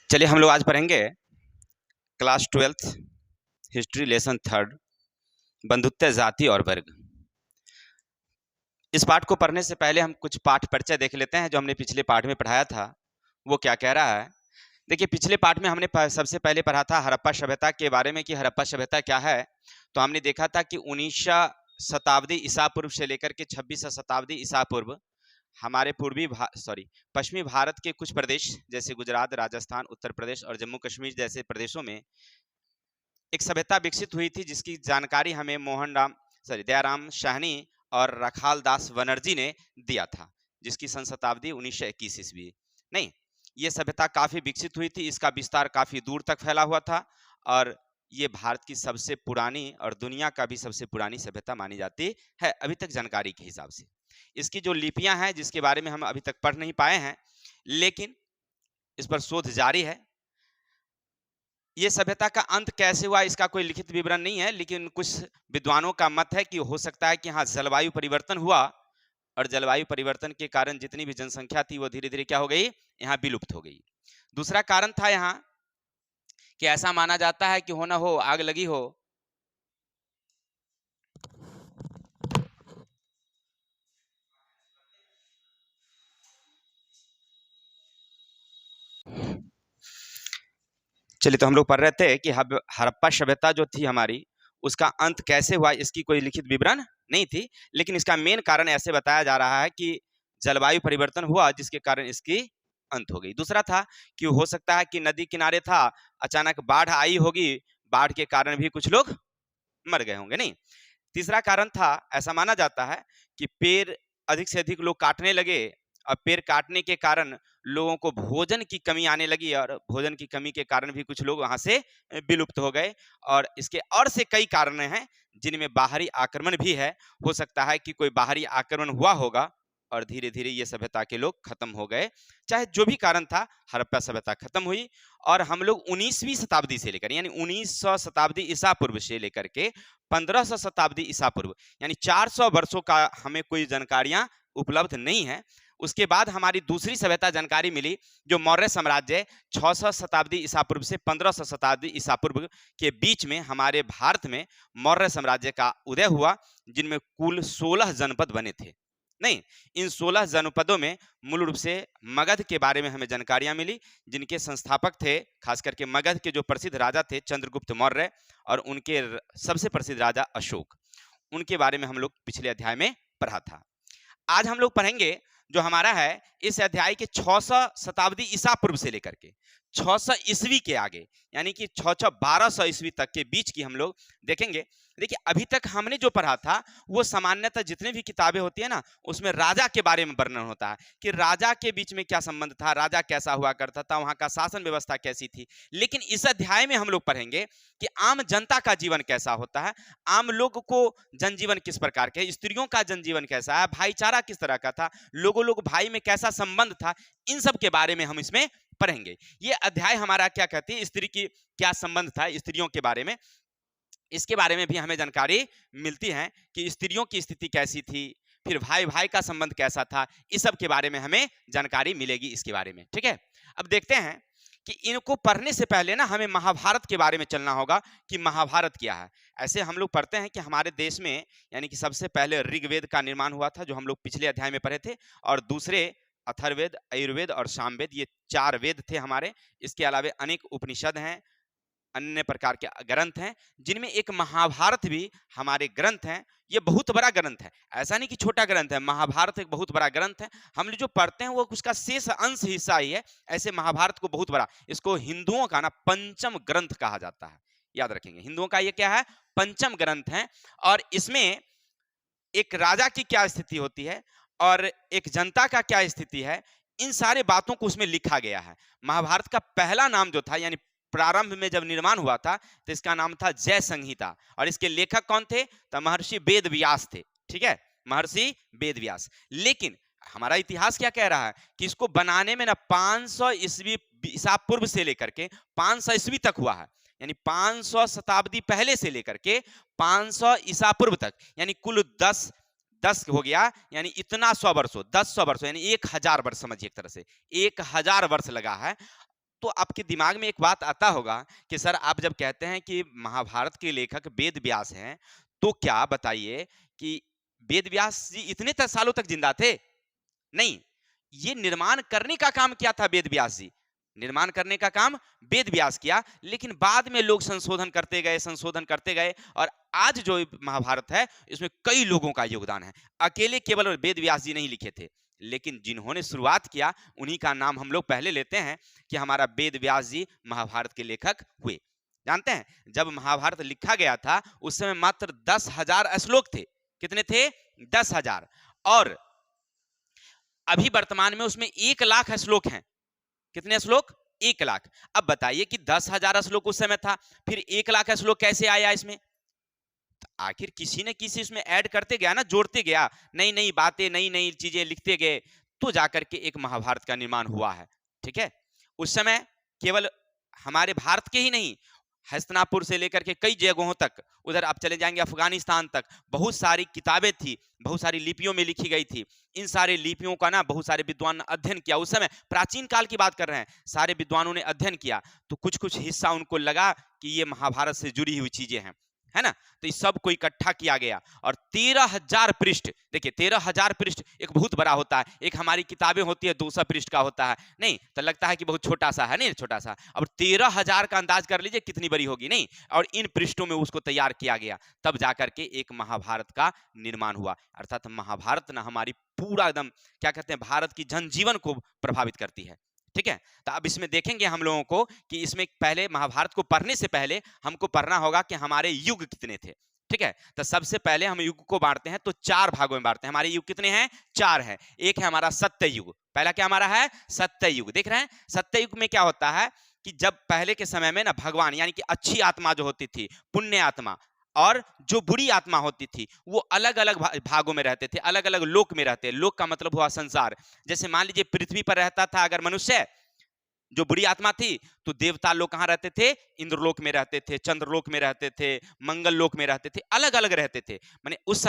चलिए हम लोग आज पढ़ेंगे क्लास 12th हिस्ट्री लेसन 3 बंधुत्व जाति और वर्ग। इस पाठ को पढ़ने से पहले हम कुछ पाठ परिचय देख लेते हैं जो हमने पिछले पाठ में पढ़ाया था। वो क्या कह रहा है, देखिए पिछले पाठ में हमने सबसे पहले पढ़ा था हड़प्पा सभ्यता के बारे में कि हड़प्पा सभ्यता क्या है। तो हमने देखा था कि 19वीं शताब्दी ईसा पूर्व से लेकर के 26वीं शताब्दी ईसा पूर्व हमारे पश्चिमी भारत के कुछ प्रदेश जैसे गुजरात, राजस्थान, उत्तर प्रदेश और जम्मू कश्मीर जैसे प्रदेशों में एक सभ्यता विकसित हुई थी जिसकी जानकारी हमें दयाराम साहनी और रखाल दास बनर्जी ने दिया था, जिसकी सन शताब्दी 1921 ईस्वी। नहीं, ये सभ्यता काफी विकसित हुई थी, इसका विस्तार काफी दूर तक फैला हुआ था और ये भारत की सबसे पुरानी और दुनिया का भी सबसे पुरानी सभ्यता मानी जाती है अभी तक जानकारी के हिसाब से। इसकी जो लिपियां हैं जिसके बारे में हम अभी तक पढ़ नहीं पाए हैं, लेकिन इस पर शोध जारी है। ये सभ्यता का अंत कैसे हुआ इसका कोई लिखित विवरण नहीं है, लेकिन कुछ विद्वानों का मत है कि हो सकता है कि हाँ जलवायु परिवर्तन हुआ और जलवायु परिवर्तन के कारण जितनी भी जनसंख्या थी वो धीरे धीरे क्या हो गई, यहाँ विलुप्त हो गई। दूसरा कारण था यहाँ कि ऐसा माना जाता है कि हो ना हो आग लगी हो चलिए तो हम लोग पढ़ रहे थे कि हड़प्पा सभ्यता जो थी हमारी उसका अंत कैसे हुआ इसकी कोई लिखित विवरण नहीं थी, लेकिन इसका मेन कारण ऐसे बताया जा रहा है कि जलवायु परिवर्तन हुआ जिसके कारण इसकी अंत हो गई। दूसरा था कि हो सकता है कि नदी किनारे था, अचानक बाढ़ आई होगी, बाढ़ के कारण भी कुछ लोग मर गए होंगे। नहीं, तीसरा कारण था ऐसा माना जाता है कि पेड़ अधिक से अधिक लोग काटने लगे और पेड़ काटने के कारण लोगों को भोजन की कमी आने लगी और भोजन की कमी के कारण भी कुछ लोग वहां से विलुप्त हो गए। और इसके और से कई कारण हैं जिनमें बाहरी आक्रमण भी है। हो सकता है कि कोई बाहरी आक्रमण हुआ होगा और धीरे धीरे ये सभ्यता के लोग खत्म हो गए। चाहे जो भी कारण था, हड़प्पा सभ्यता खत्म हुई और हम लोग 19वीं शताब्दी से लेकर यानी 1900 शताब्दी ईसा पूर्व से लेकर के 1500 शताब्दी ईसा पूर्व यानी 400 वर्षों का हमें कोई जानकारियां उपलब्ध नहीं है। उसके बाद हमारी दूसरी सभ्यता जानकारी मिली जो मौर्य साम्राज्य 600 शताब्दी ईसा पूर्व से 1500 शताब्दी ईसा पूर्व के बीच में हमारे भारत में मौर्य साम्राज्य का उदय हुआ, जिनमें कुल 16 जनपद बने थे। नहीं, इन 16 जनपदों में मूल रूप से मगध के बारे में हमें जानकारियां मिली, जिनके संस्थापक थे खास करके मगध के जो प्रसिद्ध राजा थे चंद्रगुप्त मौर्य और उनके सबसे प्रसिद्ध राजा अशोक। उनके बारे में हम लोग पिछले अध्याय में पढ़ा था। आज हम लोग पढ़ेंगे जो हमारा है इस अध्याय के 600 शताब्दी ईसा पूर्व से लेकर के 600 ईस्वी के आगे यानी कि 1200 ईस्वी तक के बीच की हम लोग देखेंगे। देखिए अभी तक हमने जो पढ़ा था वो सामान्यतः जितने भी किताबें होती है ना उसमें राजा के बारे में वर्णन होता है कि राजा के बीच में क्या संबंध था, राजा कैसा हुआ करता था, वहां का शासन व्यवस्था कैसी थी। लेकिन इस अध्याय में हम लोग पढ़ेंगे कि आम जनता का जीवन कैसा होता है, आम लोग को जनजीवन किस प्रकार के, स्त्रियों का जनजीवन कैसा है, भाईचारा किस तरह का था, लोग भाई में कैसा संबंध था, इन सब के बारे में हम इसमें पढ़ेंगे। ये अध्याय हमारा क्या कहती है, स्त्री की क्या संबंध था, स्त्रियों के बारे में, इसके बारे में भी हमें जानकारी मिलती है कि स्त्रियों की स्थिति कैसी थी, फिर भाई भाई का संबंध कैसा था, इस सब के बारे में हमें जानकारी मिलेगी इसके बारे में। ठीक है, अब देखते हैं कि इनको पढ़ने से पहले ना हमें महाभारत के बारे में चलना होगा कि महाभारत क्या है। ऐसे हम लोग पढ़ते हैं कि हमारे देश में यानी कि सबसे पहले ऋग्वेद का निर्माण हुआ था जो हम लोग पिछले अध्याय में पढ़े थे, और दूसरे अथर्ववेद, आयुर्वेद और सामवेद, ये 4 वेद थे हमारे। इसके अलावा अनेक उपनिषद हैं, अन्य प्रकार के ग्रंथ हैं, जिनमें एक महाभारत भी हमारे ग्रंथ हैं। ये बहुत बड़ा ग्रंथ है, ऐसा नहीं कि छोटा ग्रंथ है, महाभारत एक बहुत बड़ा ग्रंथ है। हम जो पढ़ते हैं वो उसका शेष अंश हिस्सा ही है। ऐसे महाभारत को बहुत बड़ा, इसको हिंदुओं का ना पंचम ग्रंथ कहा जाता है, याद रखेंगे। हिंदुओं का ये क्या है, पंचम ग्रंथ है। और इसमें एक राजा की क्या स्थिति होती है और एक जनता का क्या स्थिति है, इन सारे बातों को उसमें लिखा गया है। महाभारत का पहला नाम जो था यानी प्रारंभ में जब निर्माण हुआ था तो इसका नाम था जय संहिता, और इसके लेखक कौन थे, तो महर्षि वेद व्यास थे। ठीक है, महर्षि वेद व्यास। लेकिन हमारा इतिहास क्या कह रहा है कि इसको बनाने में ना 500 ईस्वी ईसा पूर्व से लेकर के 500 ईस्वी तक हुआ है, यानी 500 शताब्दी पहले से लेकर के 500 ईसा पूर्व तक, यानी कुल 10 हो गया, यानी इतना 100 वर्षों, 10 100 वर्षों यानी 1000 वर्ष समझिए, एक तरह से 1000 वर्ष लगा है तो आपके दिमाग में एक बात आता होगा कि सर आप जब कहते हैं कि महाभारत के लेखक वेद व्यास हैं, तो क्या बताइए कि वेद व्यास जी इतने सालों तक जिंदा थे? नहीं, ये निर्माण करने का काम क्या था वेद व्यास जी? निर्माण करने का काम वेद व्यास किया, लेकिन बाद में लोग संशोधन करते गए और आज जो महाभारत है इसमें कई लोगों का योगदान है। अकेले केवल वेद व्यास जी नहीं लिखे थे, लेकिन जिन्होंने शुरुआत किया उन्हीं का नाम हम लोग पहले लेते हैं कि हमारा वेद व्यास जी महाभारत के लेखक हुए। जानते हैं, जब महाभारत लिखा गया था उस समय मात्र 10,000 श्लोक थे। कितने थे? 10,000। और अभी वर्तमान में उसमें 1,00,000 श्लोक हैं। कितने श्लोक? 1,00,000। अब बताइए कि 10,000 श्लोक उस समय था, फिर 1,00,000 श्लोक कैसे आया इसमें? तो आखिर किसी ने किसी इसमें ऐड करते गया ना, जोड़ते गया, नई नई बातें, नई नई चीजें लिखते गए, तो जाकर के एक महाभारत का निर्माण हुआ है। ठीक है, उस समय केवल हमारे भारत के ही नहीं, हस्तिनापुर से लेकर के कई जगहों तक, उधर आप चले जाएंगे अफगानिस्तान तक, बहुत सारी किताबें थी, बहुत सारी लिपियों में लिखी गई थी। इन सारे लिपियों का ना बहुत सारे विद्वान ने अध्ययन किया। उस समय प्राचीन काल की बात कर रहे हैं, सारे विद्वानों ने अध्ययन किया, तो कुछ कुछ हिस्सा उनको लगा कि ये महाभारत से जुड़ी हुई चीजें हैं, है ना। तो इस सब को इकट्ठा किया गया और 13,000 पृष्ठ, देखिए 13,000 पृष्ठ एक बहुत बड़ा होता है। एक हमारी किताबें होती है 200 पृष्ठ का होता है, नहीं तो लगता है कि बहुत छोटा सा है, नहीं छोटा सा। अब 13,000 का अंदाज कर लीजिए कितनी बड़ी होगी, नहीं। और इन पृष्ठों में उसको तैयार किया गया, तब जाकर के एक महाभारत का निर्माण हुआ। अर्थात महाभारत ना हमारी पूरा एकदम क्या कहते हैं, भारत की जनजीवन को प्रभावित करती है। ठीक है, तो अब इसमें देखेंगे हम लोगों को कि इसमें पहले महाभारत को पढ़ने से पहले हमको पढ़ना होगा कि हमारे युग कितने थे। ठीक है, तो सबसे पहले हम युग को बांटते हैं, तो 4 भागों में बांटते हैं। हमारे युग कितने हैं? 4 है। एक है हमारा सत्य युग, पहला क्या हमारा है? सत्य युग। देख रहे हैं, सत्य युग में क्या होता है कि जब पहले के समय में ना भगवान यानी कि अच्छी आत्मा जो होती थी, पुण्य आत्मा, और जो बुरी आत्मा होती थी वो अलग अलग भागों में रहते थे, अलग अलग लोक में रहते। लोक का मतलब हुआ संसार। जैसे मान लीजिए पृथ्वी पर रहता था अगर मनुष्य, जो बुरी आत्मा थी, तो देवता लोग कहाँ रहते थे? इंद्रलोक में रहते थे, चंद्रलोक में रहते थे, मंगल लोक में रहते थे, अलग अलग रहते थे। माने उस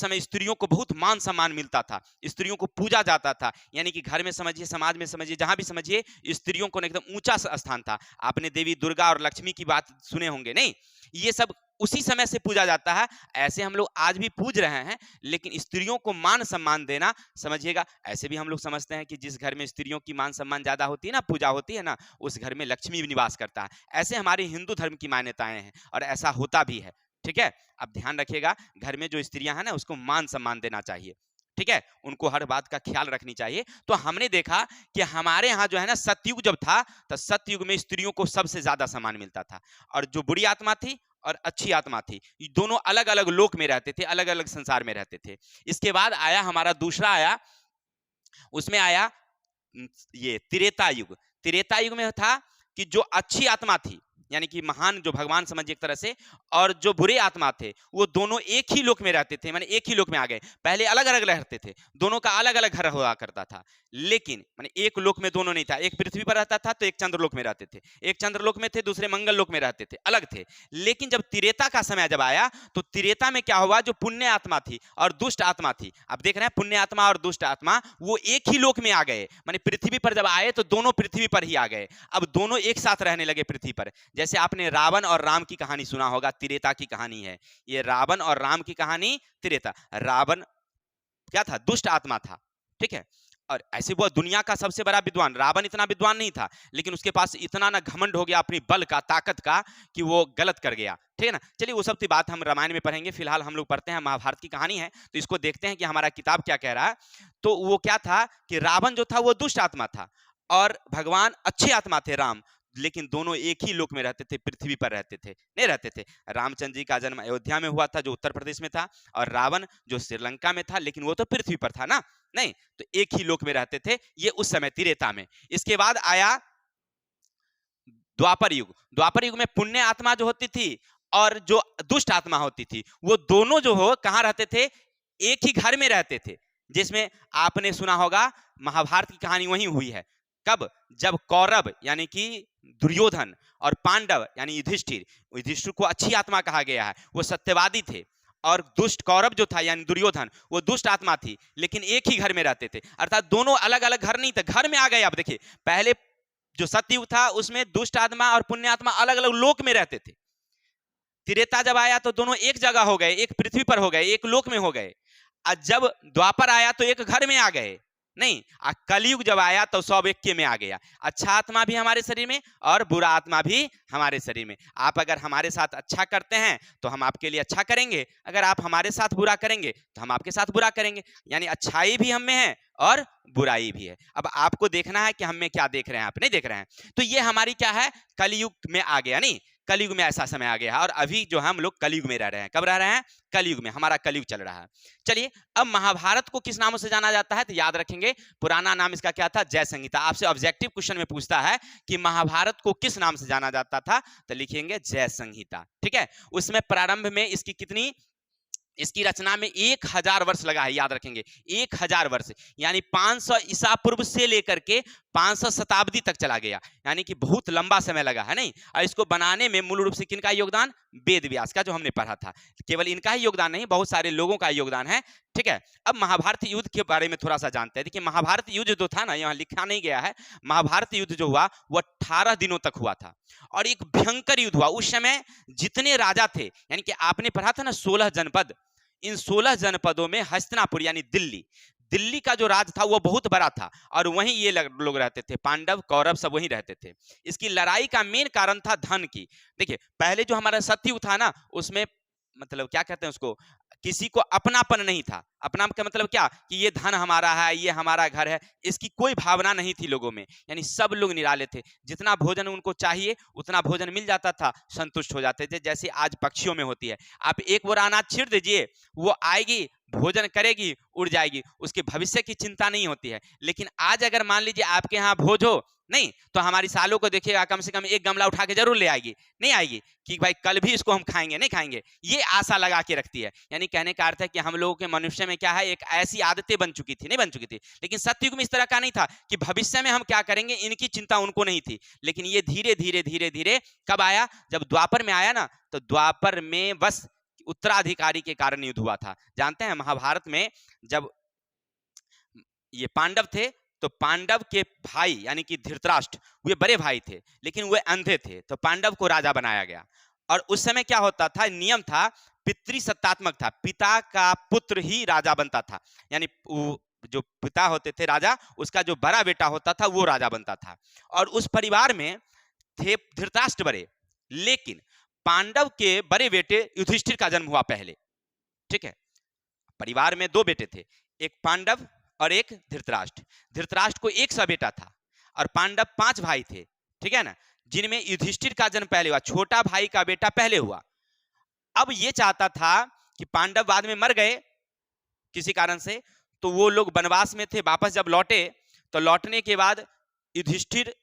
समय स्त्रियों को बहुत मान सम्मान मिलता था, स्त्रियों को पूजा जाता था। यानी कि घर में समझिए, समाज में समझिए, जहां भी समझिए, स्त्रियों को एकदम ऊंचा स्थान था। आपने देवी दुर्गा और लक्ष्मी की बात सुने होंगे, नहीं? ये सब उसी समय से पूजा जाता है। ऐसे हम लोग आज भी पूज रहे हैं, लेकिन स्त्रियों को मान सम्मान देना, समझिएगा, ऐसे भी हम लोग समझते हैं कि जिस घर में स्त्रियों की मान सम्मान ज्यादा होती है ना, पूजा होती है ना, उस घर में लक्ष्मी भी निवास करता है। ऐसे हमारे हिंदू धर्म की मान्यताएं हैं और ऐसा होता भी है। ठीक है, अब ध्यान रखिएगा, घर में जो स्त्रियां हैं ना उसको मान सम्मान देना चाहिए। ठीक है, उनको हर बात का ख्याल रखनी चाहिए। तो हमने देखा कि हमारे यहाँ जो है ना सतयुग जब था, तो सतयुग में स्त्रियों को सबसे ज्यादा सम्मान मिलता था। और जो बुरी आत्मा थी और अच्छी आत्मा थी, दोनों अलग अलग लोक में रहते थे, अलग अलग संसार में रहते थे। इसके बाद आया हमारा दूसरा आया, उसमें आया ये त्रेता युग। त्रेता युग में था कि जो अच्छी आत्मा थी, यानी कि महान जो भगवान समझिए एक तरह से, और जो बुरे आत्मा थे वो दोनों एक ही लोक में रहते थे, माने एक ही लोक में आ गए। पहले अलग अलग रहते थे, दोनों का अलग अलग घर हुआ करता था, लेकिन माने एक लोक में दोनों नहीं था। एक पृथ्वी पर रहता था तो एक चंद्रलोक में रहते थे, एक चंद्रलोक में थे, दूसरे मंगल लोक में रहते थे, अलग थे। लेकिन जब त्रेता का समय जब आया, तो त्रेता में क्या हुआ, जो पुण्य आत्मा थी और दुष्ट आत्मा थी, आप देख रहे हैं पुण्य आत्मा और दुष्ट आत्मा वो एक ही लोक में आ गए। माने पृथ्वी पर जब आए तो दोनों पृथ्वी पर ही आ गए। अब दोनों एक साथ रहने लगे पृथ्वी पर। जैसे आपने रावण और राम की कहानी सुना होगा, त्रेता की कहानी है ये, रावण और राम की कहानी त्रेता। रावण क्या था? दुष्ट आत्मा था। ठीक है, और ऐसे वो दुनिया का सबसे बड़ा विद्वान। रावण इतना विद्वान नहीं था, लेकिन उसके पास इतना ना घमंड हो गया अपनी बल का, ताकत का, कि वो गलत कर गया। ठीक है ना, चलिए वो सब की बात हम रामायण में पढ़ेंगे। फिलहाल हम लोग पढ़ते हैं महाभारत की कहानी है, तो इसको देखते हैं कि हमारा किताब क्या कह रहा है। तो वो क्या था कि रावण जो था वो दुष्ट आत्मा था और भगवान अच्छे आत्मा थे राम, लेकिन दोनों एक ही लोक में रहते थे, पृथ्वी पर रहते थे, नहीं रहते थे। रामचंद्र जी का जन्म अयोध्या में हुआ था, जो उत्तर प्रदेश में था, और रावण जो श्रीलंका में था, लेकिन वो तो पृथ्वी पर था ना, नहीं। तो एक ही लोक में रहते थे, ये उस समय त्रेता में। इसके बाद आया द्वापर युग। द्वापर युग में पुण्य आत्मा जो होती थी और जो दुष्ट आत्मा होती थी, वो दोनों जो हो कहाँ रहते थे? एक ही घर में रहते थे। जिसमें आपने सुना होगा महाभारत की कहानी वही हुई है। कब? जब कौरव यानी कि दुर्योधन और पांडव यानी युधिष्ठिर, युधिष्ठिर को अच्छी आत्मा कहा गया है, वो सत्यवादी थे, और दुष्ट कौरव जो था यानी दुर्योधन, वो दुष्ट आत्मा थी, लेकिन एक ही घर में रहते थे। अर्थात दोनों अलग अलग घर नहीं थे, घर में आ गए। आप देखिए, पहले जो सतयुग था उसमें दुष्ट आत्मा और पुण्य आत्मा अलग अलग लोक में रहते थे। त्रेता जब आया तो दोनों एक जगह हो गए, एक पृथ्वी पर हो गए, एक लोक में हो गए। और जब द्वापर आया तो एक घर में आ गए, नहीं। कलयुग जब आया तो सब एक में आ गया। अच्छा आत्मा भी हमारे शरीर में और बुरा आत्मा भी हमारे शरीर में। आप अगर हमारे साथ अच्छा करते हैं तो हम आपके लिए अच्छा करेंगे, अगर आप हमारे साथ बुरा करेंगे तो हम आपके साथ बुरा करेंगे। यानी अच्छाई भी हम में है और बुराई भी है। अब आपको देखना है कि हम में क्या देख रहे हैं, आप नहीं देख रहे हैं। तो ये हमारी क्या है, कलयुग में आ गया। नहीं, कलयुग में ऐसा समय आ गया है और अभी जो हम लोग कलयुग में रह रहे हैं। कब रह रहे हैं? कलयुग में, हमारा कलयुग चल रहा है। चलिए, अब महाभारत को किस नामों से जाना जाता है तो याद रखेंगे, पुराना नाम इसका क्या था? जय संहिता। आपसे ऑब्जेक्टिव क्वेश्चन में पूछता है कि महाभारत को किस नाम से जाना जाता था तो लिखेंगे जय संहिता। ठीक है। उसमें प्रारंभ में इसकी कितनी, इसकी रचना में 1000 वर्ष लगा है, याद रखेंगे 1000 वर्ष, यानी 500 ईसा पूर्व से लेकर के 500 शताब्दी तक चला गया, यानी कि बहुत लंबा समय लगा है। नहीं, और इसको बनाने में मूल रूप से किनका योगदान? वेद व्यास का, जो हमने पढ़ा था। केवल इनका ही योगदान नहीं, बहुत सारे लोगों का योगदान है। ठीक है। अब महाभारत युद्ध के बारे में थोड़ा सा जानते हैं। देखिए, महाभारत युद्ध जो था ना, यहाँ लिखा नहीं गया है, महाभारत युद्ध जो हुआ वो 18 दिनों तक हुआ था और एक भयंकर युद्ध हुआ। उस समय जितने राजा थे, यानी कि आपने पढ़ा था ना 16 जनपद, इन 16 जनपदों में हस्तिनापुर यानी दिल्ली, दिल्ली का जो राज था वो बहुत बड़ा था और वहीं ये लोग रहते थे, पांडव कौरव सब वहीं रहते थे। इसकी लड़ाई का मेन कारण था धन की। देखिए, पहले जो हमारा सतयुग था ना, उसमें मतलब क्या कहते हैं उसको, किसी को अपनापन नहीं था। अपना का मतलब क्या, कि ये धन हमारा है, ये हमारा घर है, इसकी कोई भावना नहीं थी लोगों में। यानी सब लोग निराले थे, जितना भोजन उनको चाहिए उतना भोजन मिल जाता था, संतुष्ट हो जाते थे। जैसे आज पक्षियों में होती है, आप एक बोरा अनाज छीड़ दीजिए, वो आएगी, भोजन करेगी, उड़ जाएगी, उसके भविष्य की चिंता नहीं होती है। लेकिन आज अगर मान लीजिए आपके यहाँ भोज हो, नहीं तो हमारी सालों को देखिएगा, कम से कम एक गमला उठा के जरूर ले आएगी, नहीं आएगी कि भाई कल भी इसको हम खाएंगे, नहीं खाएंगे, ये आशा लगा के रखती है। यानी कहने का अर्थ है कि हम लोगों के मनुष्य में क्या है, एक ऐसी आदतें बन चुकी थी, नहीं बन चुकी थी। लेकिन सतयुग में इस तरह का नहीं था कि भविष्य में हम क्या करेंगे, इनकी चिंता उनको नहीं थी। लेकिन ये धीरे धीरे धीरे धीरे कब आया, जब द्वापर में आया ना, तो द्वापर में बस उत्तराधिकारी के कारण युद्ध हुआ था। जानते हैं महाभारत में जब ये पांडव थे, तो पांडव के भाई यानी कि धृतराष्ट्र, वे बड़े भाई थे लेकिन वे अंधे थे, तो पांडव को राजा बनाया गया। और उस समय क्या होता था, नियम था, पितृसत्तात्मक था, पिता का पुत्र ही राजा बनता था। यानी जो पिता होते थे राजा, उसका जो बड़ा बेटा होता था वो राजा बनता था। और उस परिवार में थे धृतराष्ट्र बड़े, लेकिन पांडव के बड़े बेटे युधिष्ठिर का जन्म हुआ पहले। ठीक है। परिवार में 2 बेटे थे, एक पांडव और एक धृतराष्ट्र। धृतराष्ट्र को एक सा बेटा था और पांडव 5 भाई थे। ठीक है ना, जिनमें युधिष्ठिर का जन्म पहले हुआ, छोटा भाई का बेटा पहले हुआ। अब ये चाहता था कि पांडव बाद में मर गए किसी कारण से, तो वो लोग वनवास में थे, वापस जब लौटे तो लौटने के बाद युधिष्ठिर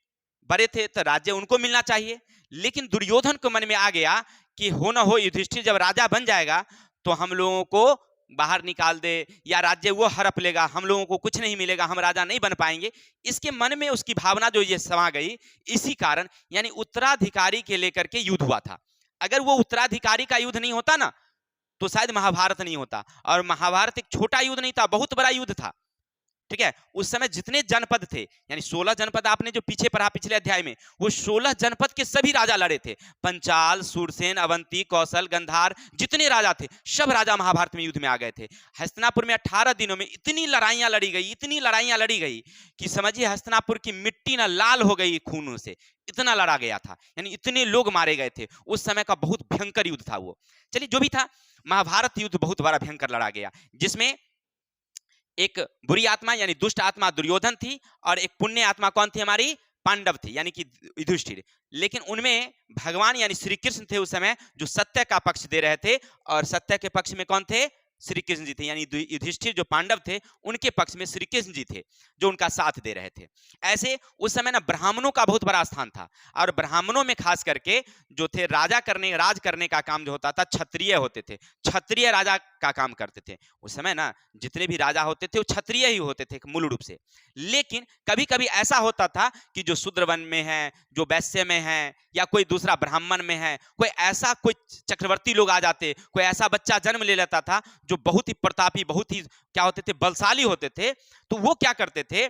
बड़े थे तो राज्य उनको मिलना चाहिए। लेकिन दुर्योधन को मन में आ गया कि हो ना हो युधिष्ठिर जब राजा बन जाएगा तो हम लोगों को बाहर निकाल दे या राज्य वो हड़प लेगा, हम लोगों को कुछ नहीं मिलेगा, हम राजा नहीं बन पाएंगे। इसके मन में उसकी भावना जो ये समा गई, इसी कारण यानी उत्तराधिकारी के लेकर के युद्ध हुआ था। अगर वो उत्तराधिकारी का युद्ध नहीं होता ना तो शायद महाभारत नहीं होता। और महाभारत एक छोटा युद्ध नहीं था, बहुत बड़ा युद्ध था। ठीक है। उस समय जितने जनपद थे, यानी 16 जनपद आपने जो पीछे पढ़ा पिछले अध्याय में, वो 16 जनपद के सभी राजा लड़े थे। पंचाल, सूरसेन, अवंती, कौशल, गंधार, जितने राजा थे सब राजा महाभारत में युद्ध में आ गए थे। हस्तिनापुर में 18 दिनों में इतनी लड़ाइयां लड़ी गई, इतनी लड़ाइयां लड़ी गई कि समझिए हस्तिनापुर की मिट्टी ना लाल हो गई खूनों से, इतना लड़ा गया था। यानी इतने लोग मारे गए थे। उस समय का बहुत भयंकर युद्ध था वो। चलिए, जो भी था, महाभारत युद्ध बहुत बड़ा भयंकर लड़ा गया, जिसमें एक बुरी आत्मा यानी दुष्ट आत्मा दुर्योधन थी और एक पुण्य आत्मा कौन थी, हमारी पांडव थी यानी कि युधिष्ठिर। लेकिन उनमें भगवान यानी श्री कृष्ण थे उस समय, जो सत्य का पक्ष दे रहे थे। और सत्य के पक्ष में कौन थे, श्री कृष्ण जी थे। यानी युधिष्ठिर जो पांडव थे उनके पक्ष में श्री कृष्ण जी थे, जो उनका साथ दे रहे थे। ऐसे उस समय ना ब्राह्मणों का बहुत बड़ा स्थान था, और ब्राह्मणों में खास करके जो थे राज करने का काम जो होता था, क्षत्रिय होते थे, क्षत्रिय राजा का काम करते थे। उस समय ना जितने भी राजा होते थे वो क्षत्रिय ही होते थे मूल रूप से। लेकिन कभी कभी ऐसा होता था कि जो शूद्र वन में है, जो वैश्य में है, या कोई दूसरा ब्राह्मण में है, कोई ऐसा कोई चक्रवर्ती लोग आ जाते, कोई ऐसा बच्चा जन्म ले लेता था जो बहुत ही प्रतापी, बहुत ही क्या होते थे, बलशाली होते थे। तो वो क्या करते थे,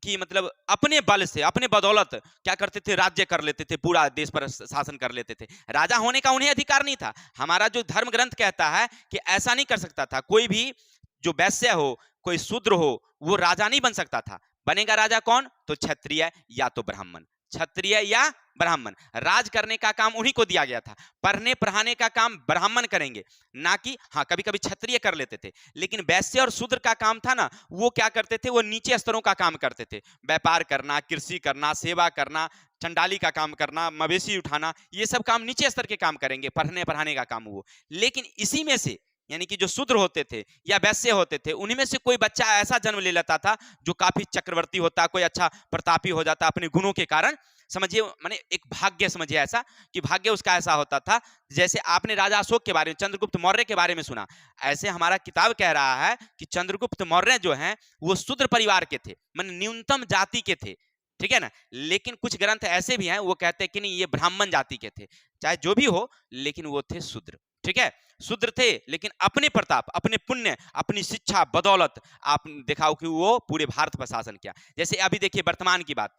कि मतलब अपने बल से, अपने बदौलत क्या करते थे, राज्य कर लेते थे, पूरा देश पर शासन कर लेते थे। राजा होने का उन्हें अधिकार नहीं था। हमारा जो धर्म ग्रंथ कहता है कि ऐसा नहीं कर सकता था कोई भी, जो वैश्य हो, कोई शूद्र हो, वो राजा नहीं बन सकता था। बनेगा राजा कौन? तो क्षत्रिय या तो ब्राह्मण, क्षत्रिय या ब्राह्मण। राज करने का काम उन्हीं को दिया गया था। पढ़ने पढ़ाने का काम ब्राह्मण करेंगे, ना कि हाँ कभी कभी क्षत्रिय कर लेते थे। लेकिन वैश्य और शूद्र का काम था ना, वो क्या करते थे, वो नीचे स्तरों का काम करते थे। व्यापार करना, कृषि करना, सेवा करना, चंडाली का काम करना, मवेशी उठाना, ये सब काम नीचे स्तर के काम करेंगे, पढ़ने पढ़ाने का काम वो। लेकिन इसी में से यानी कि जो शूद्र होते थे या वैश्य होते थे, उन्हीं में से कोई बच्चा ऐसा जन्म ले लेता था जो काफी चक्रवर्ती होता, कोई अच्छा प्रतापी हो जाता अपने गुणों के कारण। समझिए, माने एक भाग्य समझिए ऐसा, कि भाग्य उसका ऐसा होता था। जैसे आपने राजा अशोक के बारे में, चंद्रगुप्त मौर्य के बारे में सुना, ऐसे हमारा किताब कह रहा है कि चंद्रगुप्त मौर्य जो हैं वो शूद्र परिवार के थे, माने न्यूनतम जाति के थे, ठीक है ना। लेकिन कुछ ग्रंथ ऐसे भी हैं वो कहते हैं कि नहीं, ये ब्राह्मण जाति के थे। चाहे जो भी हो, लेकिन वो थे शूद्र, ठीक है। शूद्र थे, लेकिन अपने प्रताप, अपने पुण्य, अपनी शिक्षा बदौलत आप दिखाओ कि वो पूरे भारत पर शासन किया। जैसे अभी देखिए वर्तमान की बात,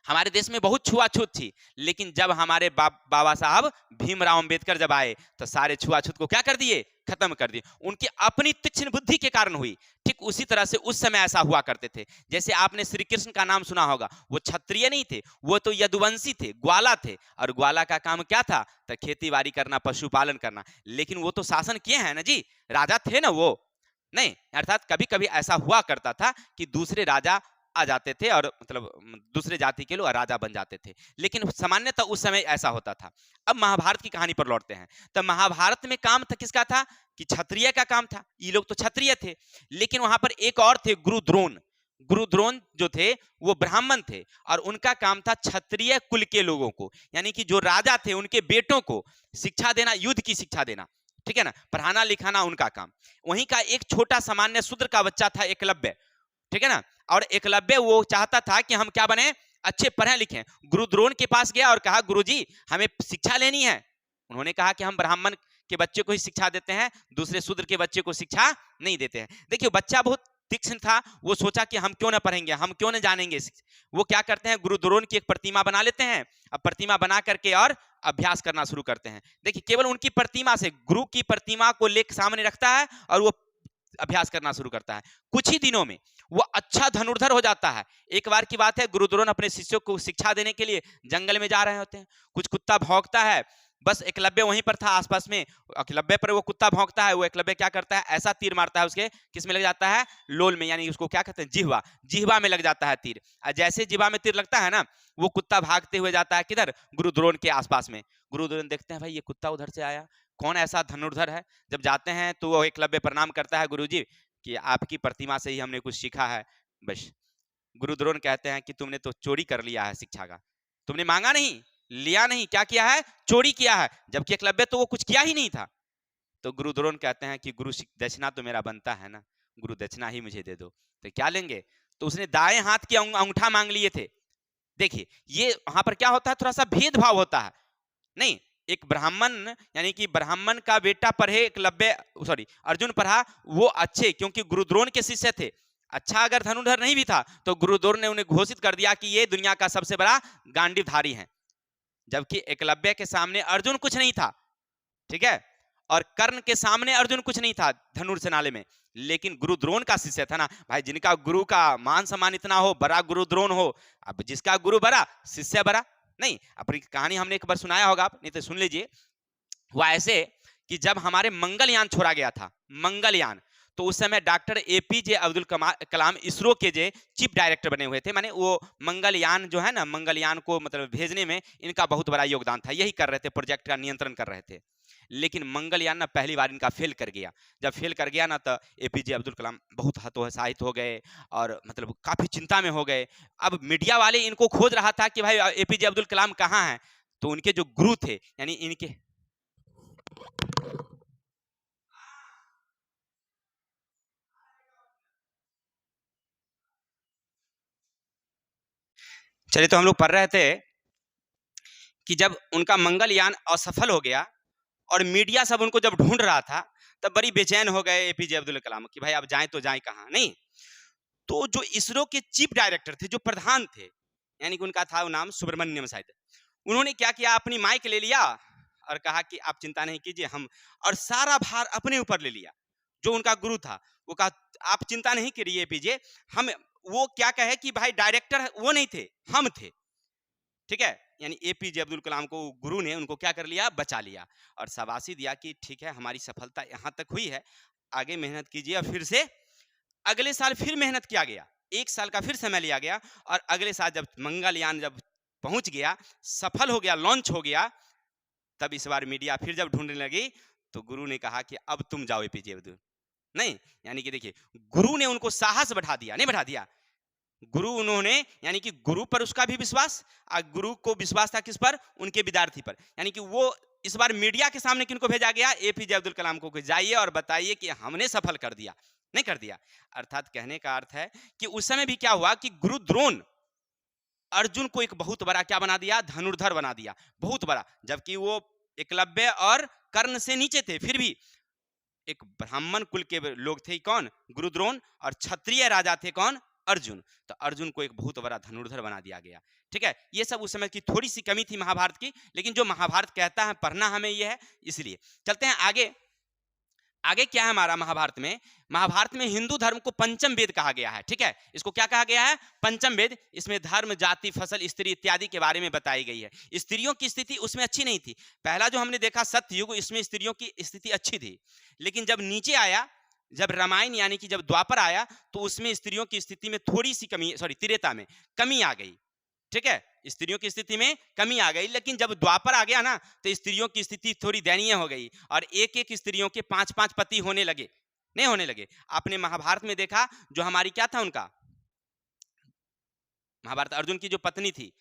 हमारे देश में बहुत छुआछूत थी, लेकिन जब हमारे बाबा साहब भीमराव अंबेडकर जब आए तो सारे छुआछूत को क्या कर दिए, खत्म कर दिए। उनकी अपनी तीक्ष्ण बुद्धि के कारण हुई। ठीक उसी तरह से उस समय ऐसा हुआ करते थे। जैसे आपने श्री कृष्ण का नाम सुना होगा, वो क्षत्रिय नहीं थे, वो तो यदुवंशी थे, ग्वाला थे। और ग्वाला का काम क्या था, तो खेती बाड़ी करना, पशुपालन करना। लेकिन वो तो शासन किए हैं ना जी, राजा थे ना वो, नहीं। अर्थात कभी कभी ऐसा हुआ करता था कि दूसरे राजा आ जाते थे और मतलब दूसरे जाति के लोग राजा बन जाते थे, लेकिन सामान्यतः उस समय ऐसा होता था। अब महाभारत की कहानी पर लौटते हैं। तो महाभारत में काम था किसका था, कि क्षत्रिय का काम था। ये लोग तो क्षत्रिय थे, लेकिन वहां पर एक और थे, गुरुद्रोण। गुरुद्रोण जो थे वो ब्राह्मण थे, और उनका काम था क्षत्रिय कुल के लोगों को, यानी कि जो राजा थे उनके बेटों को शिक्षा देना, युद्ध की शिक्षा देना, ठीक है ना, पढ़ाना लिखाना उनका काम। वहीं का एक छोटा सामान्य शूद्र का बच्चा था एकलव्य, ठीक है ना। और एकलव्य वो चाहता था कि हम क्या बने, अच्छे पढ़े लिखें। गुरुद्रोण के पास गया और कहा, गुरुजी हमें शिक्षा लेनी है। उन्होंने कहा कि हम ब्राह्मण के बच्चे को ही शिक्षा देते हैं, दूसरे शूद्र के बच्चे को शिक्षा नहीं देते हैं। देखिए बच्चा बहुत तीक्ष्ण था, वो सोचा कि हम क्यों ना पढ़ेंगे, हम क्यों ना जानेंगे। वो क्या करते हैं, गुरुद्रोण की एक प्रतिमा बना लेते हैं। अब प्रतिमा बना करके और अभ्यास करना शुरू करते हैं। देखिए केवल उनकी प्रतिमा से, गुरु की प्रतिमा को लेकर सामने रखता है और वो अभ्यास करना शुरू करता है। कुछ ही दिनों में वो अच्छा धनुर्धर हो जाता है। एक बार की बात है, गुरुद्रोण अपने शिष्यों को शिक्षा देने के लिए जंगल में जा रहे होते हैं। कुछ कुत्ता भौंकता है, बस एकलव्य वहीं पर था आसपास में। एकलव्य पर वो कुत्ता भौंकता है, वो एकलव्य क्या करता है, ऐसा तीर मारता है उसके, किस में लग जाता है, लोल में, यानी उसको क्या कहते हैं, जिह्वा, जिह्वा में लग जाता है तीर। जैसे जिह्वा में तीर लगता है ना, वो कुत्ता भागते हुए जाता है किधर, गुरुद्रोण के आसपास में। गुरुद्रोण देखते हैं भाई ये कुत्ता उधर से आया, कौन ऐसा धनुर्धर है। जब जाते हैं तो वो एकलव्य प्रणाम करता है, गुरुजी कि आपकी प्रतिमा से ही हमने कुछ सीखा है बस। गुरुद्रोण कहते हैं कि तुमने तो चोरी कर लिया है शिक्षा का, तुमने मांगा नहीं, लिया नहीं, क्या किया है, चोरी किया है। जबकि एकलव्य तो वो कुछ किया ही नहीं था। तो गुरुद्रोण कहते हैं कि गुरु दक्षिणा तो मेरा बनता है ना, गुरु दक्षिणा ही मुझे दे दो। तो क्या लेंगे, तो उसने दाएं हाथ की अंगूठा मांग लिए थे। देखिए ये वहां पर क्या होता है, थोड़ा सा भेदभाव होता है। नहीं, एक ब्राह्मण यानी कि ब्राह्मण का बेटा पढ़े, एकलव्य सॉरी अर्जुन पढ़ा, वो अच्छे, क्योंकि गुरुद्रोण के शिष्य थे। अच्छा अगर धनुर्धर नहीं भी था तो गुरुद्रोण ने उन्हें घोषित कर दिया कि ये दुनिया का सबसे बड़ा गांडीवधारी है। जबकि एकलव्य के सामने अर्जुन कुछ नहीं था, ठीक है, और कर्ण के सामने अर्जुन कुछ नहीं था धनुर्सेनालय में। लेकिन गुरुद्रोण का शिष्य था ना भाई, जिनका गुरु का मान सम्मान इतना हो, बड़ा गुरुद्रोण हो। अब जिसका गुरु बड़ा, शिष्य बड़ा। नहीं, अपनी कहानी हमने एक बार सुनाया होगा, आप नहीं तो सुन लीजिए। वो ऐसे कि जब हमारे मंगलयान छोड़ा गया था, मंगलयान, तो उस समय डॉक्टर एपीजे अब्दुल कलाम इसरो के जे चीफ डायरेक्टर बने हुए थे। माने वो मंगलयान जो है ना, मंगलयान को मतलब भेजने में इनका बहुत बड़ा योगदान था, यही कर रहे थे, प्रोजेक्ट का नियंत्रण कर रहे थे। लेकिन मंगलयान ना पहली बार इनका फेल कर गया। जब फेल कर गया ना तो एपीजे अब्दुल कलाम बहुत हतोत्साहित हो गए और मतलब काफी चिंता में हो गए। अब मीडिया वाले इनको खोज रहा था कि भाई एपीजे अब्दुल कलाम कहाँ हैं। तो उनके जो गुरु थे, यानी इनके चलिए, तो हम लोग पढ़ रहे थे कि जब उनका मंगलयान असफल हो गया और मीडिया सब उनको जब ढूंढ रहा था, तब बड़ी बेचैन हो गए एपीजे अब्दुल कलाम कि भाई अब जाएं तो जाएं कहाँ। नहीं, तो जो इसरो के चीफ डायरेक्टर थे, जो प्रधान थे, यानी कि उनका था वो नाम सुब्रमण्यम शायद, उन्होंने क्या किया, अपनी माइक ले लिया और कहा कि आप चिंता नहीं कीजिए, हम, और सारा भार अपने ऊपर ले लिया। जो उनका गुरु था वो कहा आप चिंता नहीं करिए एपीजे, हम, वो क्या कहे कि भाई डायरेक्टर वो नहीं थे, हम थे, ठीक है। यानी एपीजे अब्दुल कलाम को गुरु ने उनको क्या कर लिया, बचा लिया और शाबाशी दिया कि ठीक है हमारी सफलता यहाँ तक हुई है, आगे मेहनत कीजिए। और फिर से अगले साल फिर मेहनत किया गया, 1 साल का फिर समय लिया गया और अगले साल जब मंगलयान जब पहुंच गया, सफल हो गया, लॉन्च हो गया, तब इस बार मीडिया फिर जब ढूंढने लगी तो गुरु ने कहा कि अब तुम जाओ एपीजे अब्दुल, नहीं, यानी कि देखिए गुरु ने उनको साहस बढ़ा दिया, नहीं बढ़ा दिया, गुरु उन्होंने, यानी कि गुरु पर उसका भी विश्वास, और गुरु को विश्वास था किस पर, उनके विद्यार्थी पर, यानी कि वो इस बार मीडिया के सामने किनको भेजा गया, एपीजे अब्दुल कलाम को, जाइए और बताइए कि हमने सफल कर दिया, नहीं कर दिया। अर्थात कहने का अर्थ है कि उस समय भी क्या हुआ कि गुरु द्रोण अर्जुन को एक बहुत बड़ा क्या बना दिया, धनुर्धर बना दिया, बहुत बड़ा, जबकि वो एकलव्य और कर्ण से नीचे थे, फिर भी एक ब्राह्मण कुल के लोग थे, कौन, गुरुद्रोण, और क्षत्रिय राजा थे कौन, अर्जुन, तो अर्जुन को एक बहुत बड़ा धनुर्धर बना दिया गया, ठीक है। ये सब उस समय की थोड़ी सी कमी थी महाभारत की, लेकिन जो महाभारत कहता है पढ़ना हमें ये है, इसलिए चलते हैं आगे। आगे क्या है हमारा महाभारत में हिंदू धर्म को पंचम वेद कहा गया है, ठीक है, इसको क्या कहा गया है, पंचम वेद। इसमें धर्म, जाति, फसल, स्त्री इत्यादि के बारे में बताई गई है। स्त्रियों की स्थिति उसमें अच्छी नहीं थी, पहला जो हमने देखा सत्ययुग, इसमें स्त्रियों की स्थिति अच्छी थी, लेकिन जब नीचे आया, जब रामायण यानी कि जब द्वापर आया, तो उसमें स्त्रियों की स्थिति में थोड़ी सी कमी, सॉरी त्रेता में कमी आ गई, ठीक है, स्त्रियों की स्थिति में कमी आ गई। लेकिन जब द्वापर आ गया ना, तो स्त्रियों की स्थिति थोड़ी दयनीय हो गई और एक एक स्त्रियों के 5-5 पति होने लगे, नहीं होने लगे। आपने महाभारत में देखा, जो हमारी क्या था उनका, महाभारत अर्जुन की जो पत्नी थी,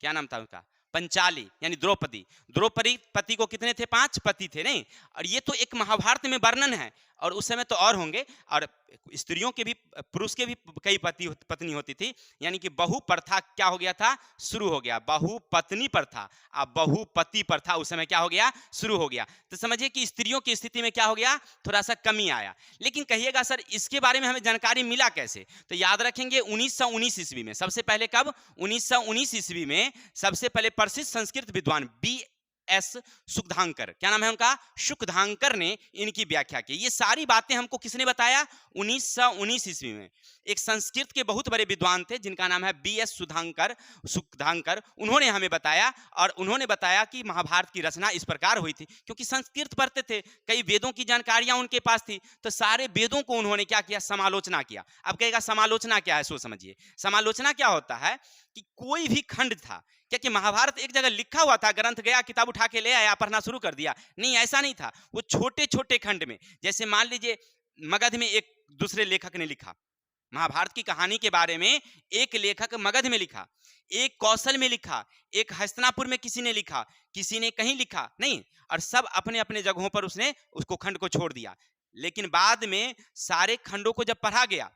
क्या नाम था उनका, पंचाली, यानी द्रौपदी। द्रौपदी पति को कितने थे, 5 पति थे, नहीं। और ये तो एक महाभारत में वर्णन है, और उस समय तो और होंगे, और स्त्रियों के भी, पुरुष के भी कई पत्नी होती थी, यानी कि बहु प्रथा क्या हो गया था, शुरू हो गया, बहु पत्नी प्रथा, अब बहुपति प्रथा उस समय क्या हो गया, शुरू हो गया। तो समझिए कि स्त्रियों की स्थिति में क्या हो गया, थोड़ा सा कमी आया। लेकिन कहिएगा सर इसके बारे में हमें जानकारी मिला कैसे, तो याद रखेंगे 1919 ईस्वी में, सबसे पहले कब, 1919 ईस्वी में सबसे पहले प्रसिद्ध संस्कृत विद्वान B.S. सुखधांकर, क्या नाम है उनका, सुखधांकर ने इनकी व्याख्या की। ये सारी बातें हमको किसने बताया, 1919 ईस्वी में एक संस्कृत के बहुत बड़े विद्वान थे जिनका नाम है B.S. सुखधांकर, उन्होंने हमें बताया, और उन्होंने बताया कि महाभारत की रचना इस प्रकार हुई थी, क्योंकि संस्कृत पढ़ते थे, कई वेदों की जानकारियां उनके पास थी, तो सारे वेदों को उन्होंने क्या किया, समालोचना किया। अब कहेगा समालोचना क्या है, सो समझिए, समालोचना क्या होता है कि कोई भी खंड था, क्या कि महाभारत एक जगह लिखा हुआ था, ग्रंथ गया, किताब उठा के ले आया, पढ़ना शुरू कर दिया, नहीं, ऐसा नहीं था। वो छोटे छोटे खंड में, जैसे मान लीजिए मगध में एक दूसरे लेखक ने लिखा महाभारत की कहानी के बारे में, एक लेखक मगध में लिखा, एक कौशल में लिखा, एक हस्तिनापुर में किसी ने लिखा, किसी ने कहीं लिखा, नहीं, और सब अपने अपने जगहों पर उसने उसको खंड को छोड़ दिया। लेकिन बाद में सारे खंडों को जब पढ़ा गया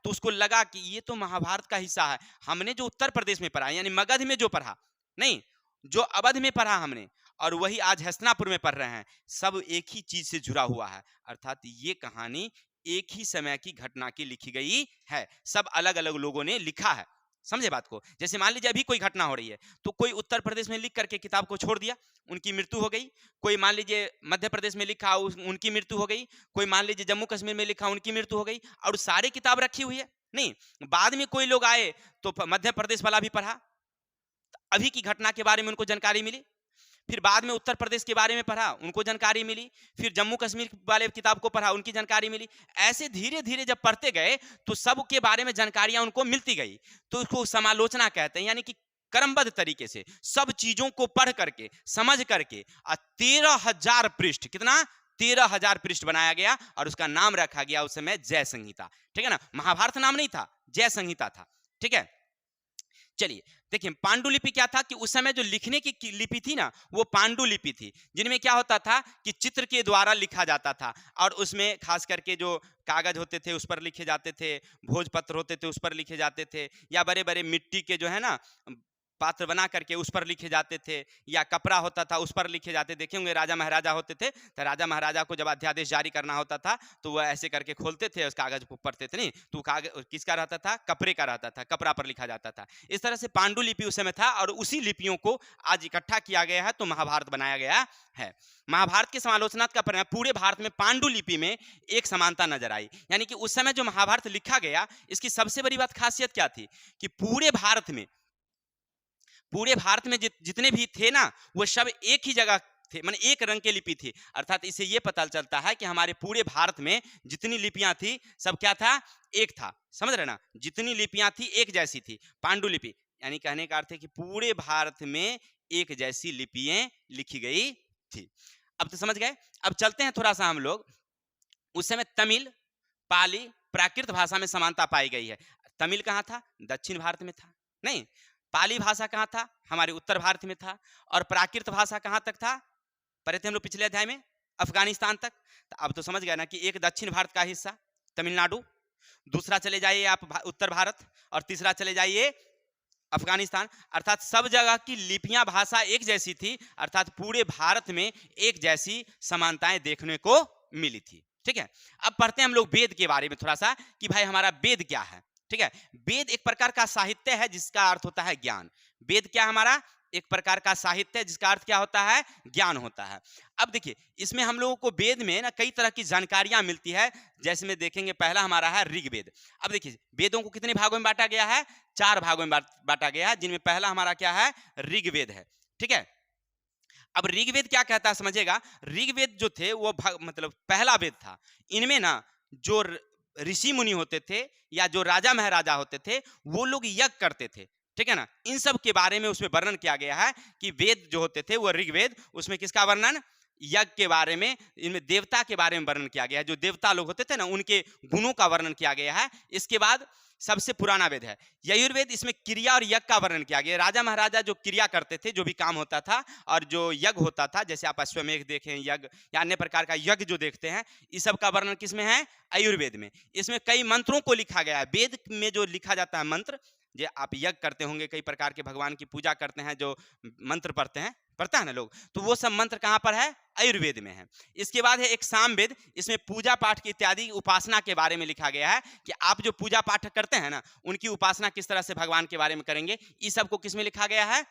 तो उसको लगा कि ये तो महाभारत का हिस्सा है। हमने जो उत्तर प्रदेश में पढ़ा, यानी मगध में जो पढ़ा, नहीं, जो अवध में पढ़ा हमने, और वही आज हस्तिनापुर में पढ़ रहे हैं, सब एक ही चीज से जुड़ा हुआ है। अर्थात ये कहानी एक ही समय की घटना की लिखी गई है, सब अलग अलग लोगों ने लिखा है, समझे बात को। जैसे मान लीजिए अभी कोई घटना हो रही है, तो कोई उत्तर प्रदेश में लिख करके किताब को छोड़ दिया, उनकी मृत्यु हो गई। कोई मान लीजिए मध्य प्रदेश में लिखा, उनकी मृत्यु हो गई। कोई मान लीजिए जम्मू कश्मीर में लिखा, उनकी मृत्यु हो गई, और सारी किताब रखी हुई है, नहीं। बाद में कोई लोग आए तो मध्य प्रदेश वाला भी पढ़ा, अभी की घटना के बारे में उनको जानकारी मिली, फिर बाद में उत्तर प्रदेश के बारे में पढ़ा, उनको जानकारी मिली, फिर जम्मू कश्मीर वाले किताब को पढ़ा, उनकी जानकारी मिली। ऐसे धीरे धीरे जब पढ़ते गए तो सब के बारे में जानकारियां उनको मिलती गई, तो उसको समालोचना कहते हैं, यानी कि क्रमबद्ध तरीके से सब चीजों को पढ़ करके, समझ करके 13,000 पृष्ठ, कितना, 13,000 पृष्ठ बनाया गया, और उसका नाम रखा गया उस समय जय संहिता, ठीक है ना। महाभारत नाम नहीं था, जय संहिता था, ठीक है। चलिए देखिए, पांडुलिपि क्या था कि उस समय जो लिखने की लिपि थी ना, वो पांडुलिपि थी, जिनमें क्या होता था कि चित्र के द्वारा लिखा जाता था, और उसमें खास करके जो कागज होते थे उस पर लिखे जाते थे, भोजपत्र होते थे उस पर लिखे जाते थे, या बड़े बड़े मिट्टी के जो है ना पात्र बना करके उस पर लिखे जाते थे, या कपड़ा होता था उस पर लिखे जाते। देखे होंगे राजा महाराजा होते थे तो राजा महाराजा को जब अध्यादेश जारी करना होता था तो वह ऐसे करके खोलते थे, उस कागज को पढ़ते थे, नहीं तो कागज किसका रहता था, कपड़े का रहता था, कपड़ा पर लिखा जाता था। इस तरह से पांडुलिपि उस समय था और उसी लिपियों को आज इकट्ठा किया गया है तो महाभारत बनाया गया है। महाभारत के समालोचनात्मक का परिणाम पूरे भारत में पांडुलिपि में एक समानता नजर आई। यानी कि उस समय जो महाभारत लिखा गया, इसकी सबसे बड़ी बात खासियत क्या थी कि पूरे भारत में जितने भी थे ना, वो सब एक ही जगह थे, माने एक रंग के लिपि थी। अर्थात इससे ये पता चलता है कि हमारे पूरे भारत में जितनी लिपियां थी सब क्या था, एक था। समझ रहे ना, जितनी लिपियां थी एक जैसी थी। पांडुलिपि यानी कहने का अर्थ है कि पूरे भारत में एक जैसी लिपियां लिखी गई थी। अब तो समझ गए। अब चलते हैं थोड़ा सा हम लोग, उस समय तमिल, पाली, प्राकृत भाषा में समानता पाई गई है। तमिल कहाँ था, दक्षिण भारत में था, नहीं। पाली भाषा कहाँ था, हमारे उत्तर भारत में था। और प्राकृत भाषा कहाँ तक था, पढ़े थे हम लोग पिछले अध्याय में, अफगानिस्तान तक। तो अब तो समझ गए ना कि एक दक्षिण भारत का हिस्सा तमिलनाडु, दूसरा चले जाइए आप उत्तर भारत, और तीसरा चले जाइए अफगानिस्तान। अर्थात सब जगह की लिपियां, भाषा एक जैसी थी। अर्थात पूरे भारत में एक जैसी समानताएं देखने को मिली थी। ठीक है, अब पढ़ते हैं हम लोग वेद के बारे में थोड़ा सा कि भाई हमारा वेद क्या है। ठीक है, वेद एक प्रकार का साहित्य है जिसका अर्थ होता है ज्ञान। वेद क्या हमारा, एक प्रकार का साहित्य है जिसका अर्थ क्या होता है, ज्ञान होता है। अब देखिए, इसमें हम लोगों को वेद में ना कई तरह की जानकारियां मिलती है। जैसे में देखेंगे, पहला हमारा है ऋग्वेद। अब देखिए, वेदों को कितने भागों में बांटा गया है, 4 भागों में बांटा गया है, जिनमें पहला हमारा क्या है, ऋग्वेद है। ठीक है, अब ऋग्वेद क्या कहता है समझेगा। ऋग्वेद जो थे वो मतलब पहला वेद था। इनमें ना जो ऋषि मुनि होते थे या जो राजा महाराजा होते थे वो लोग यज्ञ करते थे। ठीक है ना, इन सब के बारे में उसमें वर्णन किया गया है कि वेद जो होते थे वो ऋग्वेद, उसमें किसका वर्णन, यज्ञ के बारे में, इनमें देवता के बारे में वर्णन किया गया है। जो देवता लोग होते थे ना उनके गुणों का वर्णन किया गया है। इसके बाद सबसे पुराना वेद है यजुर्वेद। इसमें क्रिया और यज्ञ का वर्णन किया गया। राजा महाराजा जो क्रिया करते थे, जो भी काम होता था, और जो यज्ञ होता था, जैसे आप अश्वमेध देखें, यज्ञ या अन्य प्रकार का यज्ञ जो देखते हैं, इस सब का वर्णन किसमें है, आयुर्वेद में। इसमें कई मंत्रों को लिखा गया है। वेद में जो लिखा जाता है मंत्र, जो आप यज्ञ करते होंगे, कई प्रकार के भगवान की पूजा करते हैं, जो मंत्र पढ़ता है ना लोग, तो वो सब मंत्र कहाँ पर है, आयुर्वेद में है। इसके बाद है एक सामवेद। इसमें पूजा पाठ की इत्यादि उपासना के बारे में लिखा गया है कि आप जो पूजा पाठ करते हैं ना, उनकी उपासना किस तरह से भगवान के बारे में करेंगे। इस सब को किसमें लिखा गया है,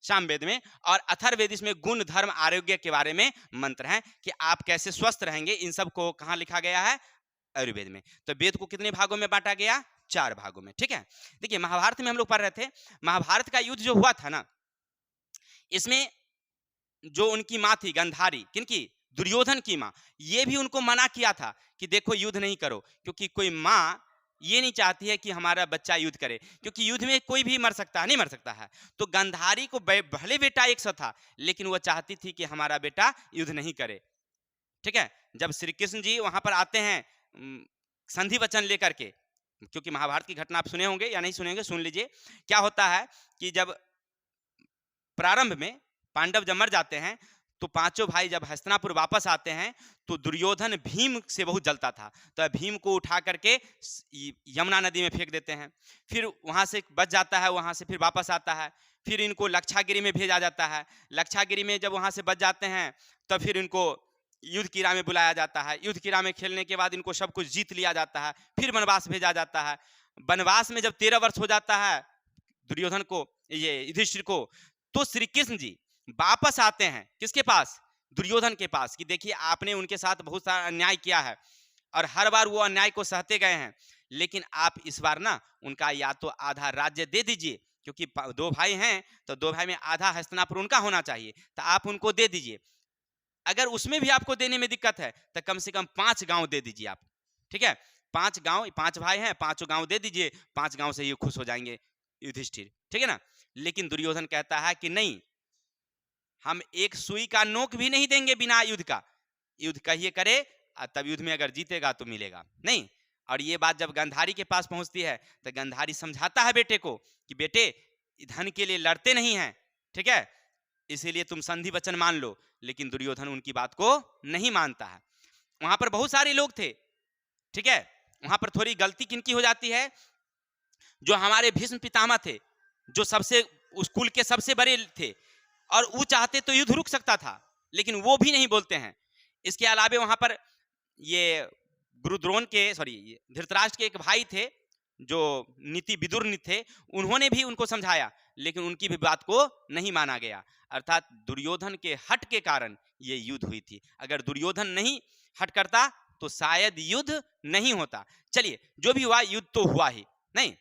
सामवेद में। और अथर्ववेद, इसमें गुण, धर्म, आरोग्य के बारे में मंत्र हैं कि आप कैसे स्वस्थ रहेंगे। इन सब को कहाँ लिखा गया है, आयुर्वेद में। तो वेद को कितने भागों में बांटा गया, 4 भागों में। ठीक है, देखिए महाभारत में हम लोग पढ़ रहे थे, महाभारत का युद्ध जो हुआ था ना, इसमें जो उनकी माँ थी गंधारी, किनकी, दुर्योधन की माँ, ये भी उनको मना किया था कि देखो युद्ध नहीं करो, क्योंकि कोई माँ ये नहीं चाहती है कि हमारा बच्चा युद्ध करे, क्योंकि युद्ध में कोई भी मर सकता है, नहीं मर सकता है। तो गंधारी को भले बेटा 100 था, लेकिन वो चाहती थी कि हमारा बेटा युद्ध नहीं करे। ठीक है, जब श्री कृष्ण जी वहां पर आते हैं संधि वचन लेकर के, क्योंकि महाभारत की घटना आप सुने होंगे या नहीं सुने होंगे, सुन लीजिए। क्या होता है कि जब प्रारंभ में पांडव जब मर जाते हैं, तो पांचों भाई जब हस्तिनापुर वापस आते हैं, तो दुर्योधन भीम से बहुत जलता था, तो भीम को उठा करके यमुना नदी में फेंक देते हैं। फिर वहां से बच जाता है, वहां से फिर वापस आता है। फिर इनको लक्षागिरी में भेजा जाता है। लक्षागिरी में जब वहां से बच जाते हैं, तब फिर इनको युद्ध कीड़ा में बुलाया जाता है। युद्ध कीड़ा में खेलने के बाद इनको सब कुछ जीत लिया जाता है। फिर वनवास भेजा जाता है। वनवास में जब 13 वर्ष हो जाता है दुर्योधन को, ये युधिष्ठिर को, तो श्री कृष्ण जी वापस आते हैं किसके पास, दुर्योधन के पास, कि देखिए आपने उनके साथ बहुत सारा अन्याय किया है और हर बार वो अन्याय को सहते गए हैं, लेकिन आप इस बार ना उनका या तो आधा राज्य दे दीजिए, क्योंकि 2 भाई हैं तो 2 भाई में आधा हस्तिनापुर उनका होना चाहिए, तो आप उनको दे दीजिए। अगर उसमें भी आपको देने में दिक्कत है तो कम से कम 5 गांव दे दीजिए आप। ठीक है, 5 गांव, 5 भाई हैं, 5 गांव दे दीजिए, 5 गांव से ये खुश हो जाएंगे युधिष्ठिर। ठीक है ना, लेकिन दुर्योधन कहता है कि नहीं, हम एक सुई का नोक भी नहीं देंगे बिना युद्ध का। युद्ध कहिए करे, तब युद्ध में अगर जीतेगा तो मिलेगा नहीं। और ये बात जब गंधारी के पास पहुंचती है, तो गंधारी समझाता है बेटे को कि बेटे धन के लिए लड़ते नहीं हैं, ठीक है, इसीलिए तुम संधि वचन मान लो। लेकिन दुर्योधन उनकी बात को नहीं मानता है। वहां पर बहुत सारे लोग थे, ठीक है, वहां पर थोड़ी गलती किनकी हो जाती है, जो हमारे भीष्म पितामह थे, जो सबसे उस कुल के सबसे बड़े थे, और वो चाहते तो युद्ध रुक सकता था, लेकिन वो भी नहीं बोलते हैं। इसके अलावे वहां पर ये गुरुद्रोण के, सॉरी, धृतराष्ट्र के एक भाई थे जो नीति विदुर थे, उन्होंने भी उनको समझाया, लेकिन उनकी भी बात को नहीं माना गया। अर्थात दुर्योधन के हट के कारण ये युद्ध हुई थी। अगर दुर्योधन नहीं हट करता तो शायद युद्ध नहीं होता। चलिए, जो भी हुआ, युद्ध तो हुआ ही नहीं।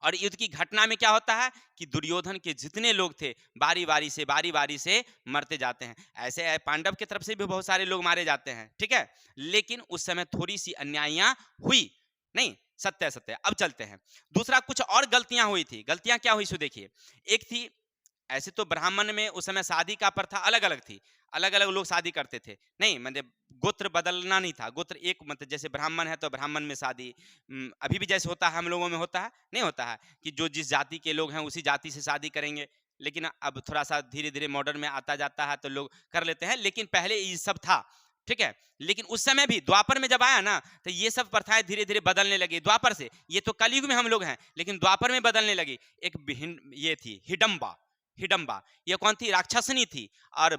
और युद्ध की घटना में क्या होता है कि दुर्योधन के जितने लोग थे बारी बारी से मरते जाते हैं। ऐसे पांडव की तरफ से भी बहुत सारे लोग मारे जाते हैं, ठीक है, लेकिन उस समय थोड़ी सी अन्यायियां हुई नहीं। सत्य सत्य। अब चलते हैं, दूसरा कुछ और गलतियां हुई थी। गलतियां क्या हुई सो देखिए। एक थी, ऐसे तो ब्राह्मण में उस समय शादी का प्रथा अलग अलग थी, अलग अलग लोग शादी करते थे, नहीं मतलब गोत्र बदलना नहीं था। गोत्र एक, मतलब जैसे ब्राह्मण है तो ब्राह्मण में शादी, अभी भी जैसे होता है हम लोगों में होता है, नहीं होता है कि जो जिस जाति के लोग हैं उसी जाति से शादी करेंगे। लेकिन अब थोड़ा सा धीरे धीरे मॉडर्न में आता जाता है तो लोग कर लेते हैं, लेकिन पहले ये सब था, ठीक है। लेकिन उस समय भी द्वापर में जब आया ना तो ये सब प्रथाएं धीरे धीरे बदलने लगी। द्वापर से, ये तो कलयुग में हम लोग हैं, लेकिन द्वापर में बदलने लगी। एक ये थी हिडम्बा। हिडम्बा ये कौन थी? राक्षसनी थी। और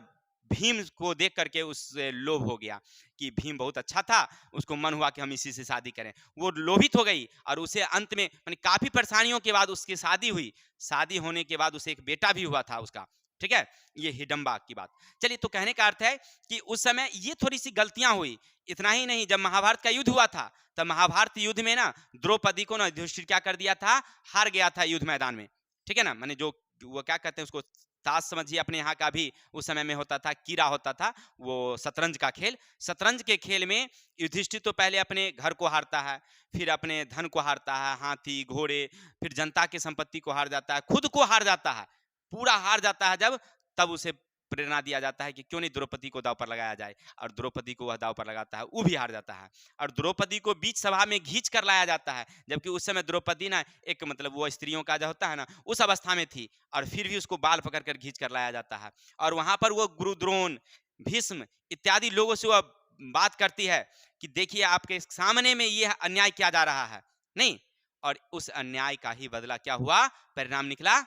भीम को देख करके उससे लोभ हो गया कि भीम बहुत अच्छा था, उसको मन हुआ कि हम इसी से शादी करें। वो लोभित हो गई और उसे अंत में माने काफी परेशानियों के बाद उसकी शादी हुई। शादी होने के बाद उसे एक बेटा भी हुआ था उसका, ठीक है। ये हिडम्बा की बात। चलिए, तो कहने का अर्थ है कि उस समय ये थोड़ी सी गलतियां हुई। इतना ही नहीं, जब महाभारत का युद्ध हुआ था तब महाभारत युद्ध में ना द्रौपदी को ना युधिष्ठिर क्या कर दिया था, हार गया था युद्ध मैदान में, ठीक है ना। माने जो वो क्या कहते हैं उसको, ताश समझिए, अपने यहाँ का भी उस समय में होता था, कीरा होता था, वो शतरंज का खेल। शतरंज के खेल में युधिष्ठिर तो पहले अपने घर को हारता है, फिर अपने धन को हारता है, हाथी घोड़े, फिर जनता की संपत्ति को हार जाता है, खुद को हार जाता है, पूरा हार जाता है। जब तब उसे प्रेरणा दिया जाता है कि क्यों नहीं द्रौपदी को दाव पर लगाया जाए, और द्रौपदी को वह दाव पर लगाता है, वो भी हार जाता है। और द्रौपदी को बीच सभा में खींच कर लाया जाता है, जबकि उस समय द्रौपदी ना एक मतलब वो स्त्रियों का जो होता है ना उस अवस्था में थी, और फिर भी उसको बाल पकड़ कर खींच कर लाया जाता है। और वहां पर वो गुरुद्रोण, भीष्म इत्यादि लोगों से वह बात करती है कि देखिए आपके सामने में यह अन्याय किया जा रहा है, नहीं। और उस अन्याय का ही बदला क्या हुआ, परिणाम निकला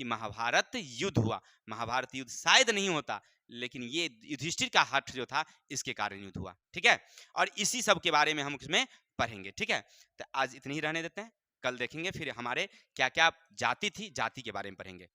कि महाभारत युद्ध हुआ। महाभारत युद्ध शायद नहीं होता, लेकिन ये युधिष्ठिर का हठ जो था इसके कारण युद्ध हुआ, ठीक है। और इसी सब के बारे में हम इसमें पढ़ेंगे, ठीक है। तो आज इतनी ही रहने देते हैं, कल देखेंगे फिर हमारे क्या क्या जाति थी, जाति के बारे में पढ़ेंगे।